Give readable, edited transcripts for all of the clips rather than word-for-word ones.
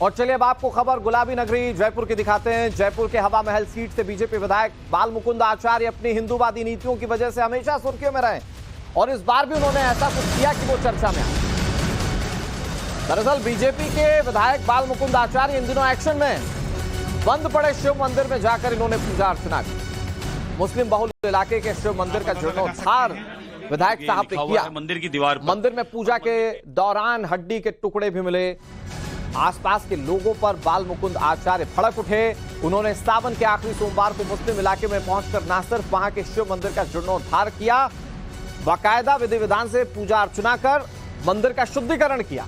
और चलिए अब आपको खबर गुलाबी नगरी जयपुर की दिखाते हैं। जयपुर के हवा महल सीट से बीजेपी विधायक बाल मुकुंद आचार्य अपनी हिंदूवादी नीतियों की वजह से हमेशा सुर्खियों में रहे और इस बार भी उन्होंने ऐसा कुछ किया कि वो चर्चा में आए। दरअसल बीजेपी के विधायक बाल मुकुंद आचार्य इन दिनों एक्शन में बंद पड़े शिव मंदिर में जाकर इन्होंने पूजा अर्चना की। मुस्लिम बहुल इलाके के शिव मंदिर का जीर्णोद्धार विधायक साहब ने किया। मंदिर की दीवार पर मंदिर में पूजा के दौरान हड्डी के टुकड़े भी मिले। आसपास के लोगों पर बाल मुकुंद आचार्य भड़क उठे। उन्होंने सावन के आखिरी सोमवार को मुस्लिम इलाके में पहुंचकर न सिर्फ वहां के शिव मंदिर का जीर्णोद्धार किया, बाकायदा विधि विधान से पूजा अर्चना कर मंदिर का शुद्धिकरण किया।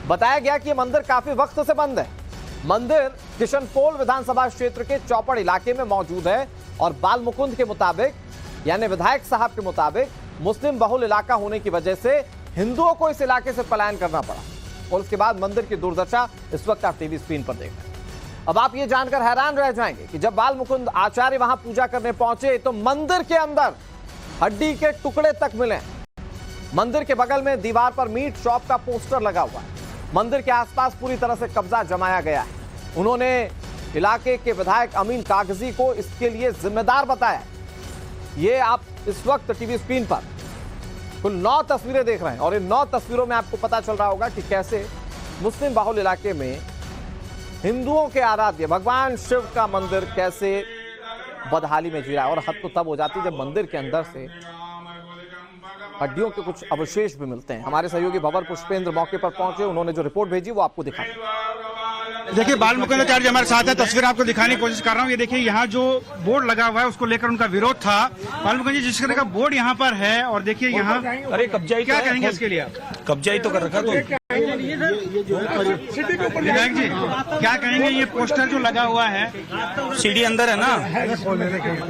बताया गया कि यह मंदिर काफी वक्त से बंद है। मंदिर किशनपोल विधानसभा क्षेत्र के चौपड़ इलाके में मौजूद है और बाल मुकुंद के मुताबिक, यानी विधायक साहब के मुताबिक, मुस्लिम बहुल इलाका होने की वजह से हिंदुओं को इस इलाके से पलायन करना पड़ा और उसके बाद मंदिर की दुर्दशा इस वक्त आप टीवी स्क्रीन पर देख रहे हैं। अब आप ये जानकर हैरान रह जाएंगे कि जब बाल मुकुंद आचार्य वहां पूजा करने पहुंचे तो मंदिर के अंदर हड्डी के टुकड़े तक मिले। मंदिर के बगल में दीवार पर मीट शॉप का पोस्टर लगा हुआ है। मंदिर के आसपास पूरी तरह से कब्जा जमाया गया है। उन्होंने इलाके के विधायक अमीन कागजी को इसके लिए जिम्मेदार बताया। ये आप इस वक्त टीवी स्क्रीन पर कुल 9 तस्वीरें देख रहे हैं और इन 9 तस्वीरों में आपको पता चल रहा होगा कि कैसे मुस्लिम बहुल इलाके में हिंदुओं के आराध्य भगवान शिव का मंदिर कैसे बदहाली में जी रहा है। और हद तो तब हो जाती है जब मंदिर के अंदर से हड्डियों के कुछ अवशेष भी मिलते हैं। हमारे सहयोगी भवर पुष्पेंद्र मौके पर पहुंचे, उन्होंने जो रिपोर्ट भेजी वो आपको दिखा। देखिए, बाल मुकुंद आचार्य हमारे साथ है। तस्वीर आपको दिखाने की कोशिश कर रहा हूँ। ये देखिए, यहाँ जो बोर्ड लगा हुआ है उसको लेकर उनका विरोध था। बाल मुकुंद जी, जिस तरह का बोर्ड यहाँ पर है और देखिए यहाँ, अरे कब्जा ही क्या कहेंगे इसके लिए? कब्जा ही तो कर रखा। तो विधायक जी, क्या कहेंगे? ये पोस्टर जो लगा हुआ है, सीढ़ी अंदर है ना?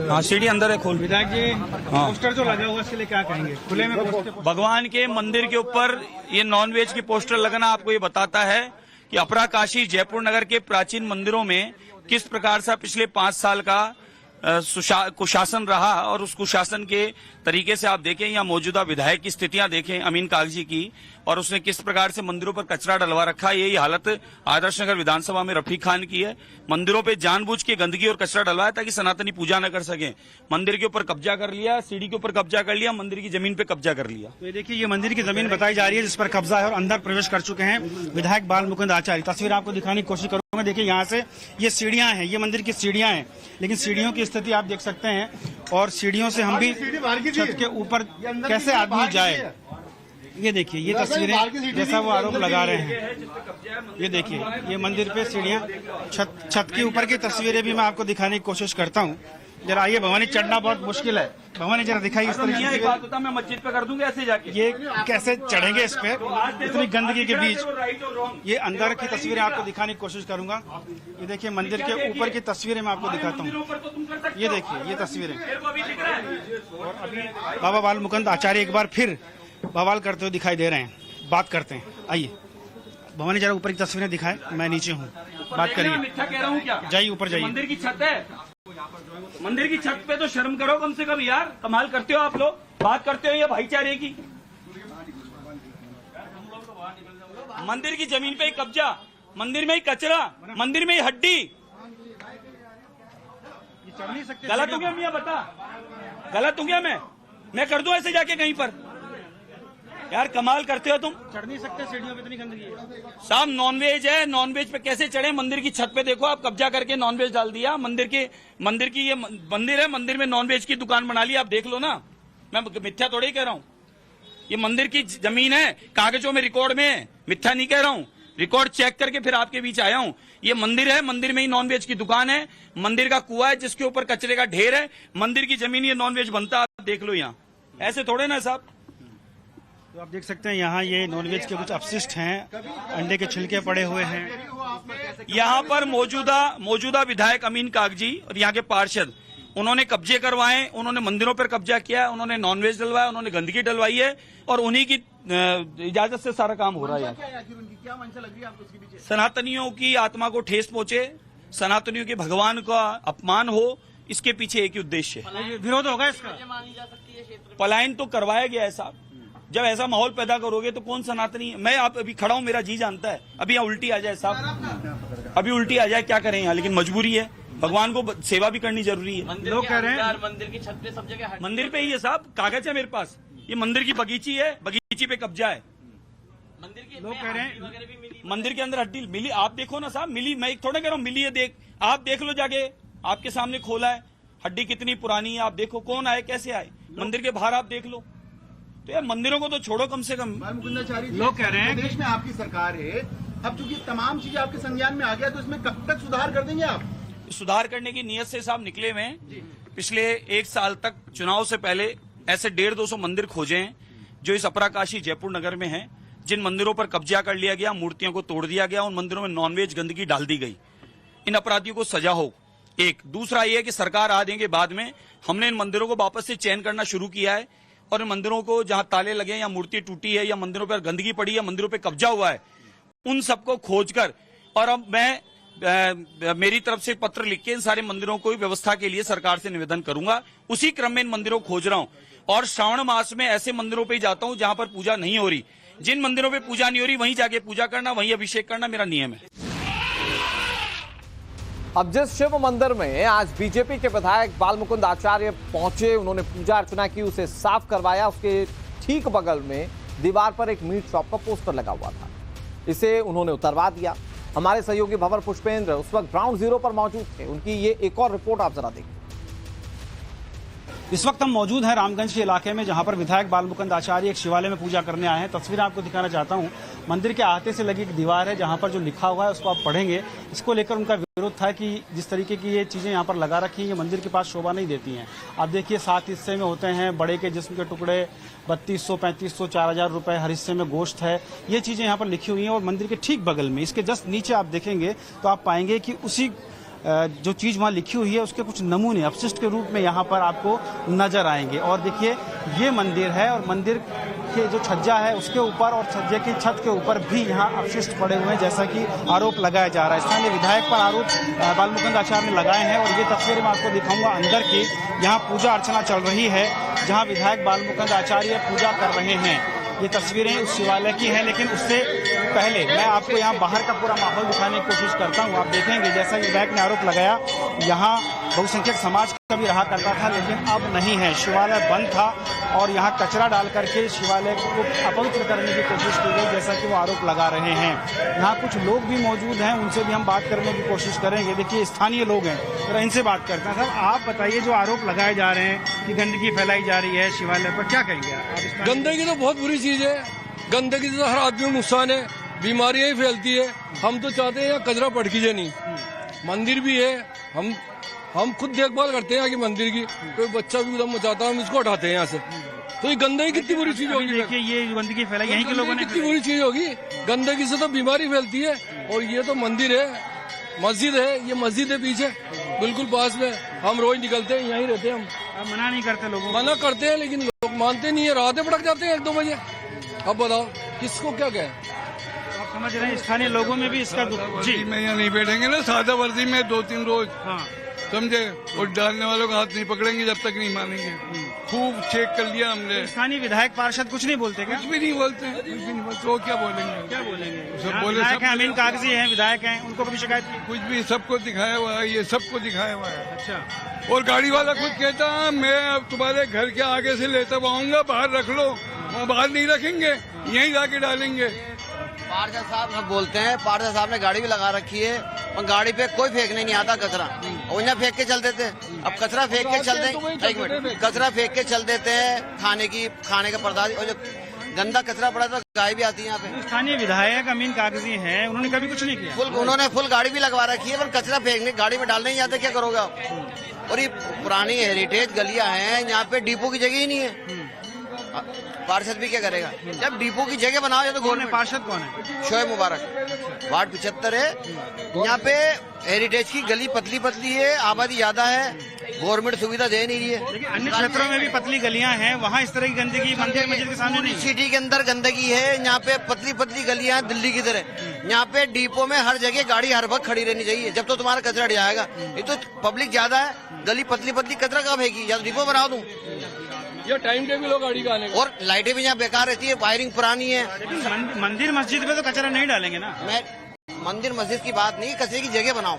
हाँ, सीढ़ी अंदर है। खोल। विधायक जी, पोस्टर जो लगा हुआ है इसके लिए क्या कहेंगे? खुले में भगवान के मंदिर के ऊपर ये नॉनवेज की पोस्टर लगना आपको ये बताता है कि अपरा काशी जयपुर नगर के प्राचीन मंदिरों में किस प्रकार से पिछले 5 साल का कुशासन रहा और उस कुशासन के तरीके से आप देखें या मौजूदा विधायक की स्थितियां देखें अमीन कागजी की, और उसने किस प्रकार से मंदिरों पर कचरा डलवा रखा है। यही हालत आदर्श नगर विधानसभा में रफीक खान की है। मंदिरों पे जानबूझ के गंदगी और कचरा डलवाया ताकि सनातनी पूजा न कर सके। मंदिर के ऊपर कब्जा कर लिया, सीढ़ी के ऊपर कब्जा कर लिया, मंदिर की जमीन पे कब्जा कर लिया। तो ये देखिए, ये मंदिर की जमीन बताई जा रही है जिस पर कब्जा है और अंदर प्रवेश कर चुके हैं विधायक बाल मुकुंद आचार्य। तस्वीर आपको दिखाने की कोशिश करूंगा। देखिए, यहाँ से ये सीढ़ियां हैं, ये मंदिर की सीढ़ियां हैं, लेकिन सीढ़ियों की स्थिति आप देख सकते हैं और सीढ़ियों से हम भी छत के ऊपर कैसे आदमी जाए। ये देखिए, ये तस्वीरें जैसा वो आरोप लगा रहे हैं। ये देखिए, ये मंदिर पे सीढ़ियां, छत के ऊपर की तस्वीरें भी मैं आपको दिखाने की कोशिश करता हूँ। जरा आइए, भवानी चढ़ना बहुत मुश्किल है। भवानी जरा दिखाई इस तरह की। मैं मस्जिद पे कर दूंगा ऐसे जाके। ये कैसे चढ़ेंगे इस पे इतनी गंदगी के बीच? ये अंदर की तस्वीरें आपको दिखाने की कोशिश करूंगा। ये देखिए, मंदिर के ऊपर की तस्वीरें मैं आपको दिखाता हूँ। ये देखिए, ये तस्वीरें। और अभी बाबा बाल मुकुंद आचार्य एक बार फिर बवाल करते हुए दिखाई दे रहे हैं। बात करते हैं, आइए। भवानी जरा ऊपर की तस्वीरें दिखाएं, मैं नीचे हूँ, बात करिए। जाइए, ऊपर जाइए। मंदिर की छत है, मंदिर की छत पे तो शर्म करो कम से कम यार। कमाल करते हो आप लोग, बात करते हो ये भाईचारे की। मंदिर की जमीन पे ही कब्जा, मंदिर में ही कचरा, मंदिर में ही हड्डी। गलत हो गया मियां, बता गलत हो गया? मैं कर दूं ऐसे जाके कहीं पर? यार कमाल करते हो तुम। चढ़ नहीं सकते सीढ़ियों पे, इतनी गंदगी है। साहब नॉनवेज है, नॉनवेज पे कैसे चढ़े? मंदिर की छत पे देखो, आप कब्जा करके नॉनवेज डाल दिया। मंदिर की ये मंदिर है, मंदिर में नॉनवेज की दुकान बना ली। आप देख लो ना, मैं मिथ्या थोड़ी कह रहा हूँ। ये मंदिर की जमीन है, कागजों में रिकॉर्ड में, मिथ्या नहीं कह रहा हूँ। रिकॉर्ड चेक करके फिर आपके बीच आया हूँ। ये मंदिर है, मंदिर में ही नॉनवेज की दुकान है, मंदिर का कुआं है जिसके ऊपर कचरे का ढेर है, मंदिर की जमीन, ये नॉनवेज बनता। आप देख लो यहाँ, ऐसे थोड़े ना साहब। तो आप देख सकते हैं यहाँ ये नॉनवेज के कुछ अपशिष्ट हैं, अंडे के छिलके पड़े हुए हैं। यहाँ पर मौजूदा विधायक अमीन कागजी और यहाँ के पार्षद, उन्होंने कब्जे करवाए, उन्होंने मंदिरों पर कब्जा किया, उन्होंने नॉनवेज डलवाया, उन्होंने गंदगी डलवाई है और उन्हीं की इजाजत से सारा काम हो रहा है। क्या मंशा लग रही है आपको इसके पीछे? सनातनियों की आत्मा को ठेस पहुंचे, सनातनियों के भगवान का अपमान हो, इसके पीछे एक ही उद्देश्य है। विरोध होगा इसका? पलायन तो करवाया गया है साहब, जब ऐसा माहौल पैदा करोगे तो कौन सनातनी? मैं आप अभी खड़ा हूं, मेरा जी जानता है, अभी यहाँ उल्टी आ जाए साहब, अभी उल्टी आ जाए, क्या करें यहाँ, लेकिन मजबूरी है, भगवान को सेवा भी करनी जरूरी है। लोग कह रहे हैं मंदिर की छत पे सब जगह, मंदिर पे ही है साहब, कागज है मेरे पास, ये मंदिर की बगीची है, बगीची पे कब्जा है। मंदिर के लोग कह रहे हैं मंदिर के अंदर हड्डी मिली, आप देखो ना साहब, मिली, मैं एक थोड़ा कह रहा हूँ मिली है, देख आप देख लो जाके, आपके सामने खोला है, हड्डी कितनी पुरानी है, आप देखो कौन आए, कैसे आए, मंदिर के बाहर आप देख लो। तो यार मंदिरों को तो छोड़ो कम से कम। लोग कह रहे हैं देश में आपकी सरकार है, अब चूंकि तमाम चीजें आपके संज्ञान में आ गया, तो इसमें कब तक सुधार कर देंगे आप? सुधार करने की नीयत से साहब निकले हुए हैं। पिछले 1 साल तक चुनाव से पहले ऐसे 150-200 मंदिर खोजे हैं जो इस अपराकाशी जयपुर नगर में हैं, जिन मंदिरों पर कब्जा कर लिया गया, मूर्तियों को तोड़ दिया गया, उन मंदिरों में नॉनवेज गंदगी डाल दी गई। इन अपराधियों को सजा हो। एक दूसरा ये है कि सरकार आने के बाद में हमने इन मंदिरों को वापस से चयन करना शुरू किया है और इन मंदिरों को जहां ताले लगे या मूर्ति टूटी है या मंदिरों पर गंदगी पड़ी है, मंदिरों पर कब्जा हुआ है, उन सबको खोजकर, और अब मैं मेरी तरफ से पत्र लिख के इन सारे मंदिरों को व्यवस्था के लिए सरकार से निवेदन करूंगा। उसी क्रम में इन मंदिरों को खोज रहा हूं और श्रावण मास में ऐसे मंदिरों पे जाता हूं जहां पर पूजा नहीं हो रही। जिन मंदिरों पे पूजा नहीं हो रही वहीं जाके पूजा करना, वहीं अभिषेक करना मेरा नियम है। अब जिस शिव मंदिर में आज बीजेपी के विधायक बाल मुकुंद आचार्य पहुंचे, उन्होंने पूजा अर्चना की, उसे साफ करवाया। उसके ठीक बगल में दीवार पर एक मीट शॉप का पोस्टर लगा हुआ था, इसे उन्होंने उतरवा दिया। हमारे सहयोगी भंवर पुष्पेंद्र उस वक्त ग्राउंड जीरो पर मौजूद थे, उनकी ये एक और रिपोर्ट आप जरा देखिए। इस वक्त हम मौजूद हैं रामगंज के इलाके में, जहां पर विधायक बाल मुकुंद आचार्य एक शिवालय में पूजा करने आए हैं। तस्वीर आपको दिखाना चाहता हूं। मंदिर के आहते से लगी एक दीवार है जहां पर जो लिखा हुआ है उसको आप पढ़ेंगे। इसको लेकर उनका विरोध था कि जिस तरीके की ये चीजें यहां पर लगा रखी हैं, ये मंदिर के पास शोभा नहीं देती हैं। आप देखिए 7 हिस्से में होते हैं, बड़े के जिस्म के टुकड़े 3200, 3500, 4000 रुपए, हर हिस्से में गोश्त है, ये चीजें यहाँ पर लिखी हुई हैं। और मंदिर के ठीक बगल में, इसके जस्ट नीचे आप देखेंगे तो आप पाएंगे कि उसी जो चीज वहाँ लिखी हुई है उसके कुछ नमूने अपशिष्ट के रूप में यहाँ पर आपको नजर आएंगे। और देखिए ये मंदिर है और मंदिर के जो छज्जा है उसके ऊपर और छज्जे की छत के ऊपर भी यहाँ अपशिष्ट पड़े हुए हैं, जैसा कि आरोप लगाया जा रहा है। स्थानीय विधायक पर आरोप बाल मुकुंद आचार्य ने लगाए हैं। और ये तस्वीर मैं आपको दिखाऊंगा अंदर की, यहाँ पूजा अर्चना चल रही है जहाँ विधायक बाल मुकुंद आचार्य पूजा कर रहे हैं। ये तस्वीरें उस शिवालय की हैं, लेकिन उससे पहले मैं आपको यहाँ बाहर का पूरा माहौल दिखाने की कोशिश करता हूँ। आप देखेंगे जैसा विधायक ने आरोप लगाया, यहाँ बहुसंख्यक समाज का भी रहा करता था, लेकिन अब नहीं है। शिवालय बंद था और यहाँ कचरा डाल करके शिवालय को अपवित्र करने की कोशिश की गई, जैसा कि वो आरोप लगा रहे हैं। यहाँ कुछ लोग भी मौजूद हैं, उनसे भी हम बात करने की कोशिश करेंगे। देखिए स्थानीय लोग हैं, तो इनसे बात करते हैं। सर आप बताइए, जो आरोप लगाए जा रहे हैं कि गंदगी फैलाई जा रही है शिवालय पर, क्या कहेंगे आप? गंदगी तो बहुत बुरी चीज है, गंदगी से तो हर आदमी को नुकसान है, बीमारियां ही फैलती है। हम तो चाहते हैं यहाँ कचरा पटकीजे नहीं, मंदिर भी है, हम खुद देखभाल करते हैं कि मंदिर की, कोई बच्चा भी उधम मचाता है हम इसको हटाते हैं यहाँ से। तो ये गंदगी कितनी बुरी चीज होगी? देखिए ये गंदगी फैलाई यहीं के लोगों ने, कितनी बुरी चीज होगी। गंदगी से तो बीमारी फैलती है। और ये तो मंदिर है, मस्जिद है, ये मस्जिद है पीछे बिल्कुल पास में, हम रोज निकलते हैं, यहीं रहते हैं। हम मना नहीं करते, लोगों मना करते हैं लेकिन लोग मानते नहीं है, रातें भड़क जाते हैं 1-2 बजे। अब बताओ किसको क्या कहें? आप समझ रहे हैं स्थानीय लोगों में भी इसका जी में यहाँ नहीं बैठेंगे ना, सादा वर्दी में 2-3 रोज, हाँ समझे। और डालने वालों का हाथ नहीं पकड़ेंगे जब तक नहीं मानेंगे। खूब चेक कर लिया हमने। स्थानीय विधायक पार्षद कुछ नहीं बोलते क्या? कुछ भी नहीं बोलते, कुछ भी नहीं बोलते। वो क्या बोलेंगे? क्या बोलेंगे? सब बोले, विधायक हैं, अमीन कागजी हैं, विधायक हैं, उनको कभी शिकायत की? कुछ भी, सबको दिखाया हुआ है, ये सबको दिखाया हुआ है। अच्छा। और गाड़ी वाला खुद कहता है मैं अब तुम्हारे घर के आगे से लेता आऊंगा, बाहर रख लो। वहाँ बाहर नहीं रखेंगे, यहीं जाके डालेंगे। पार्षद साहब सब बोलते हैं, पार्षद साहब ने गाड़ी भी लगा रखी है, और गाड़ी पे कोई फेंकने नहीं आता कचरा, और यहाँ फेंक के चल देते हैं। अब कचरा फेंक के चल देते, एक मिनट, कचरा फेंक के चल देते हैं, खाने का पदार्थ, और जो गंदा कचरा पड़ा तो गाय भी आती है यहाँ पे। स्थानीय विधायक अमीन कागजी हैं, उन्होंने कभी कुछ नहीं किया? उन्होंने फुल गाड़ी भी लगवा रखी है, पर कचरा फेंकने गाड़ी में डालने नहीं जाते, क्या करोगे आप? और ये पुरानी हेरिटेज गलियां हैं, यहाँ पे डिपो की जगह ही नहीं है। पार्षद भी क्या करेगा जब डिपो की जगह बनाओ? या तो गवर्नमेंट। पार्षद कौन है? शोएब मुबारक, वार्ड 75 है। यहाँ पे हेरिटेज की गली पतली पतली है, आबादी ज्यादा है, गवर्नमेंट सुविधा दे नहीं रही है। लेकिन अन्य क्षेत्रों में भी पतली गलियां हैं, वहाँ इस तरह की गंदगी मंदिर मस्जिद के सामने नहीं। सिटी के अंदर गंदगी है, यहाँ पे पतली पतली गलियां हैं दिल्ली की तरह। यहाँ पे डिपो में हर जगह गाड़ी हर वक्त खड़ी रहनी चाहिए, जब तो तुम्हारा कचरा जाएगा। ये तो पब्लिक ज्यादा है, गली पतली पतली, कचरा कहाँ फेंकी? या तो डिपो बना दूं। या टाइम टेबल हो गाड़ी का आने का। और लाइटें भी यहाँ बेकार रहती है, वायरिंग पुरानी है। मंदिर मस्जिद में तो कचरा नहीं डालेंगे ना। मैं मंदिर मस्जिद की बात नहीं, कचरे की जगह बनाओ।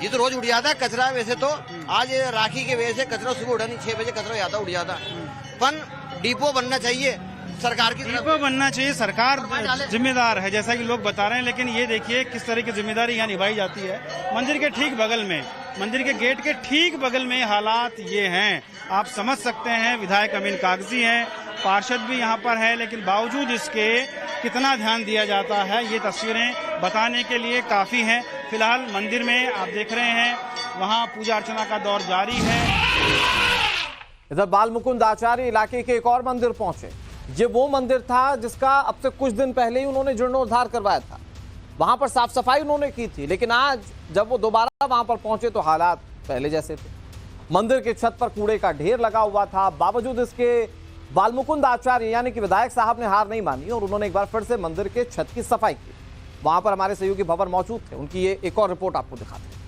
ये तो रोज उठ जाता है कचरा। वैसे तो आज राखी के वजह से कचरा सुबह उठा नहीं, 6 बजे कचरा ज्यादा उठ जाता। पर डिपो बनना चाहिए सरकार की तरफ। डिपो बनना चाहिए, सरकार जिम्मेदार है जैसा कि लोग बता रहे हैं। लेकिन ये देखिए किस तरह की जिम्मेदारी यहाँ निभाई जाती है। मंदिर के ठीक बगल में, मंदिर के गेट के ठीक बगल में हालात ये हैं। आप समझ सकते हैं, विधायक अमीन कागजी हैं, पार्षद भी यहाँ पर है, लेकिन बावजूद इसके कितना ध्यान दिया जाता है ये तस्वीरें बताने के लिए काफी हैं। फिलहाल मंदिर में आप देख रहे हैं वहाँ पूजा अर्चना का दौर जारी है। इधर बाल मुकुंद आचार्य इलाके के एक और मंदिर पहुंचे। ये वो मंदिर था जिसका अब से कुछ दिन पहले ही उन्होंने जीर्णोद्धार करवाया था। वहां पर साफ सफाई उन्होंने की थी, लेकिन आज जब वो दोबारा वहां पर पहुंचे तो हालात पहले जैसे थे। मंदिर की छत पर कूड़े का ढेर लगा हुआ था। बावजूद इसके बाल मुकुंद आचार्य यानी कि विधायक साहब ने हार नहीं मानी और उन्होंने एक बार फिर से मंदिर के छत की सफाई की। वहां पर हमारे सहयोगी भवन मौजूद थे, उनकी ये एक और रिपोर्ट आपको दिखाते हैं।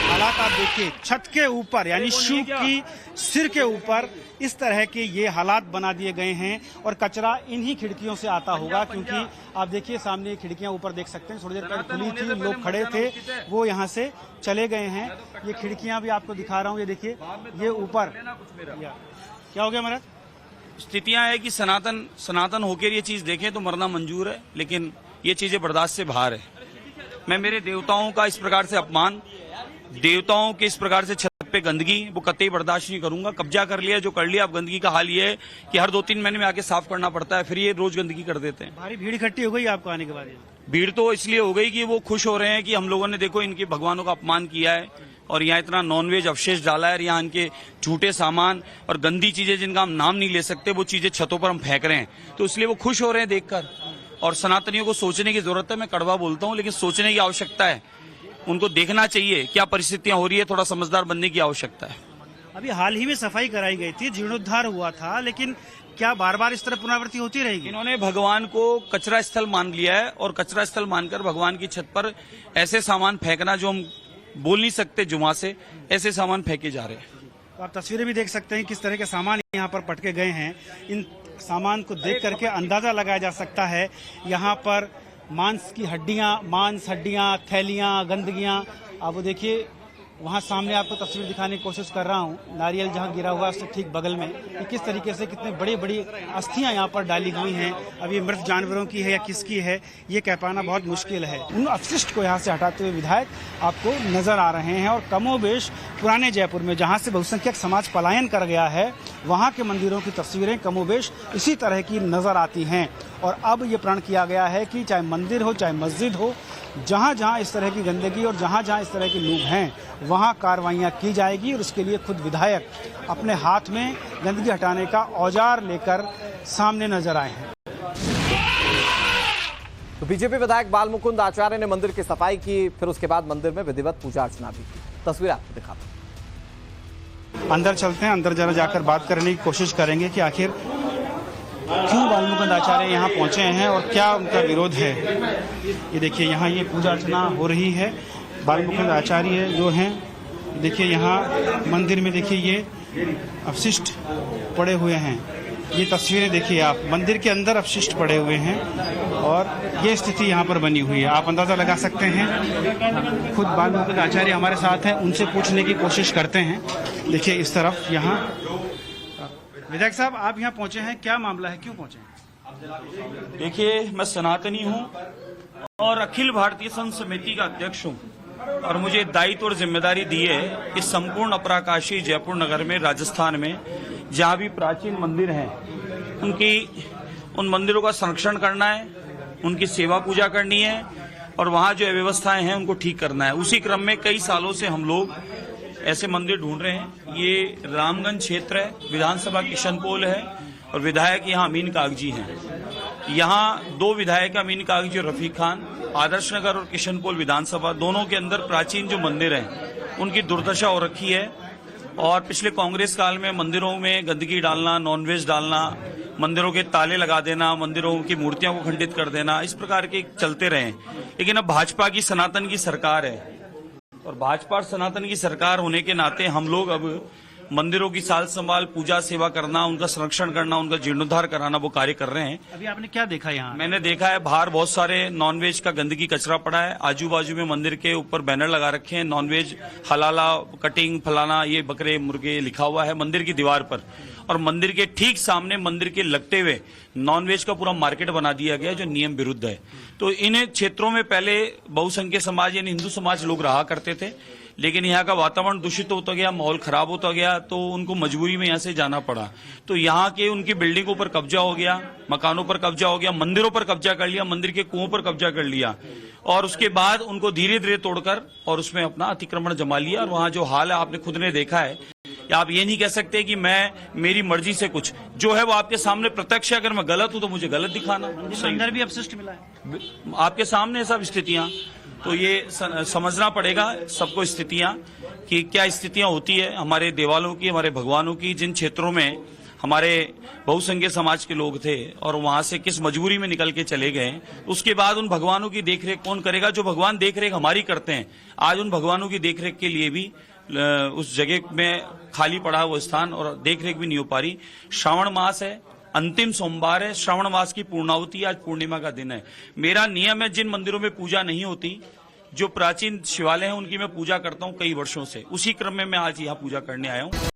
हालात आप देखिए, छत के ऊपर यानी शिव की सिर के ऊपर इस तरह के ये हालात बना दिए गए हैं और कचरा इन्हीं खिड़कियों से आता होगा, क्योंकि आप देखिए सामने खिड़कियां ऊपर देख सकते हैं, थोड़ी देर पहले खुली थी, लोग खड़े थे, वो यहाँ से चले गए हैं। ये खिड़कियां भी आपको दिखा रहा हूँ, ये देखिए ये ऊपर क्या हो गया महाराज। स्थितियां है कि सनातन होकर ये चीज देखें तो मरना मंजूर है, लेकिन ये चीजें बर्दाश्त से बाहर है। मैं मेरे देवताओं का इस प्रकार से अपमान, देवताओं के इस प्रकार से छत पे गंदगी, वो कतई बर्दाश्त नहीं करूंगा। कब्जा कर लिया जो कर लिया। अब गंदगी का हाल ये है कि हर 2-3 महीने में आके साफ करना पड़ता है, फिर ये रोज गंदगी कर देते हैं। भारी भीड़ इकट्ठी हो गई आपको आने के बाद? भीड़ तो इसलिए हो गई कि वो खुश हो रहे हैं कि हम लोगों ने देखो इनके भगवानों का अपमान किया है और यहाँ इतना नॉनवेज अवशेष डाला है, यहाँ इनके झूठे सामान और गंदी चीजें जिनका हम नाम नहीं ले सकते वो चीजें छतों पर हम फेंक रहे हैं, तो इसलिए वो खुश हो रहे हैं देखकर। और सनातनियों को सोचने की जरूरत है। मैं कड़वा बोलता हूँ, लेकिन सोचने की आवश्यकता है। उनको देखना चाहिए क्या परिस्थितियां हो रही है, थोड़ा समझदार बनने की आवश्यकता है। अभी हाल ही में सफाई कराई गई थी, जीर्णोद्धार हुआ था, लेकिन क्या बार बार इस तरह पुनरावृत्ति होती रहेगी? इन्होंने भगवान को कचरा स्थल मान लिया है और कचरा स्थल मानकर भगवान की छत पर ऐसे सामान फेंकना जो हम बोल नहीं सकते जुमा से, ऐसे सामान फेंके जा रहे हैं। तो आप तस्वीरें भी देख सकते हैं किस तरह के सामान यहाँ पर पटके गए हैं। इन सामान को देख करके अंदाजा लगाया जा सकता है यहाँ पर मांस हड्डियाँ, थैलियाँ, गंदगियाँ। आप वो देखिए वहाँ सामने आपको तस्वीर दिखाने की कोशिश कर रहा हूँ, नारियल जहाँ गिरा हुआ है उससे ठीक बगल में कि किस तरीके से कितने बड़ी बड़ी अस्थियाँ यहाँ पर डाली हुई हैं। अब ये मृत जानवरों की है या किसकी है ये कह पाना बहुत मुश्किल है। उन अपशिष्ट को यहाँ से हटाते हुए विधायक आपको नजर आ रहे हैं और कमोबेश पुराने जयपुर में जहाँ से बहुसंख्यक समाज पलायन कर गया है वहाँ के मंदिरों की तस्वीरें कमोबेश इसी तरह की नजर आती हैं। और अब ये प्रण किया गया है कि चाहे मंदिर हो चाहे मस्जिद हो, जहाँ जहाँ इस तरह की गंदगी और जहाँ जहाँ इस तरह के लोग हैं वहाँ कार्रवाइयाँ की जाएगी और उसके लिए खुद विधायक अपने हाथ में गंदगी हटाने का औजार लेकर सामने नजर आए हैं। तो बीजेपी विधायक बाल मुकुंद आचार्य ने मंदिर की सफाई की, फिर उसके बाद मंदिर में विधिवत पूजा अर्चना भी की। तस्वीर आपको दिखाते हैं। अंदर चलते हैं, अंदर जरा जाकर बात करने की कोशिश करेंगे कि आखिर क्यों बाल मुकुंद आचार्य यहाँ पहुँचे हैं और क्या उनका विरोध है। ये देखिए यहाँ ये पूजा अर्चना हो रही है। बाल मुकुंद आचार्य जो हैं देखिए यहाँ मंदिर में देखिए ये अपशिष्ट पड़े हुए हैं। ये तस्वीरें देखिए आप, मंदिर के अंदर अपशिष्ट पड़े हुए हैं और ये स्थिति यहाँ पर बनी हुई है। आप अंदाजा लगा सकते हैं। खुद बाल मुकुंद आचार्य हमारे साथ हैं, उनसे पूछने की कोशिश करते हैं। देखिए इस तरफ यहाँ विधायक साहब आप यहाँ पहुंचे हैं, क्या मामला है, क्यों पहुंचे हैं? देखिए मैं सनातनी हूँ और अखिल भारतीय संत समिति का अध्यक्ष हूँ और मुझे दायित्व और जिम्मेदारी दी है कि संपूर्ण अपराकाशी जयपुर नगर में, राजस्थान में जहाँ भी प्राचीन मंदिर हैं उन मंदिरों का संरक्षण करना है, उनकी सेवा पूजा करनी है और वहाँ जो अव्यवस्थाएं हैं उनको ठीक करना है। उसी क्रम में कई सालों से हम लोग ऐसे मंदिर ढूंढ रहे हैं। ये रामगंज क्षेत्र है, विधानसभा किशनपोल है और विधायक यहाँ अमीन कागजी हैं। यहाँ 2 विधायक अमीन कागजी और रफीक खान, आदर्श नगर और किशनपोल विधानसभा दोनों के अंदर प्राचीन जो मंदिर हैं उनकी दुर्दशा हो रखी है और पिछले कांग्रेस काल में मंदिरों में गंदगी डालना, नॉनवेज डालना, मंदिरों के ताले लगा देना, मंदिरों की मूर्तियों को खंडित कर देना, इस प्रकार के चलते रहे। लेकिन अब भाजपा की सनातन की सरकार है और भाजपा और सनातन की सरकार होने के नाते हम लोग अब मंदिरों की साल संभाल, पूजा सेवा करना, उनका संरक्षण करना, उनका जीर्णोद्धार कराना वो कार्य कर रहे हैं। अभी आपने क्या देखा यहाँ? मैंने देखा है बाहर बहुत सारे नॉनवेज का गंदगी कचरा पड़ा है। आजू बाजू में मंदिर के ऊपर बैनर लगा रखे हैं, नॉनवेज हलाला कटिंग फलाना, ये बकरे मुर्गे लिखा हुआ है मंदिर की दीवार पर। और मंदिर के ठीक सामने मंदिर के लगते हुए नॉनवेज का पूरा मार्केट बना दिया गया जो नियम विरुद्ध है। तो इन क्षेत्रों में पहले बहुसंख्यक समाज यानी हिंदू समाज लोग रहा करते थे, लेकिन यहाँ का वातावरण दूषित होता गया, माहौल खराब होता गया, तो उनको मजबूरी में यहाँ से जाना पड़ा। तो यहाँ के उनकी बिल्डिंगों पर कब्जा हो गया, मकानों पर कब्जा हो गया, मंदिरों पर कब्जा कर लिया, मंदिर के कुओं पर कब्जा कर लिया, और उसके बाद उनको धीरे धीरे तोड़कर और उसमें अपना अतिक्रमण जमा लिया। और वहाँ जो हाल है आपने खुद ने देखा है। आप ये नहीं कह सकते कि मैं मेरी मर्जी से कुछ जो है वो आपके सामने प्रत्यक्ष है। अगर मैं गलत हूं तो मुझे गलत दिखाना। अंदर भी अपशिष्ट मिला है आपके सामने सब स्थितियां, तो ये समझना पड़ेगा सबको स्थितियां कि क्या स्थितियां होती है हमारे देवालयों की, हमारे भगवानों की, जिन क्षेत्रों में हमारे बहुसंख्यक समाज के लोग थे और वहां से किस मजबूरी में निकल के चले गए। उसके बाद उन भगवानों की देखरेख कौन करेगा? जो भगवान देखरेख हमारी करते हैं। आज उन भगवानों की देखरेख के लिए भी उस जगह में खाली पड़ा वो स्थान और देखरेख भी नहीं हो पा रही। श्रावण मास है, अंतिम सोमवार है, श्रावण मास की पूर्णाहुति, आज पूर्णिमा का दिन है। मेरा नियम है जिन मंदिरों में पूजा नहीं होती, जो प्राचीन शिवालय हैं उनकी मैं पूजा करता हूं कई वर्षों से, उसी क्रम में मैं आज यहाँ पूजा करने आया हूं।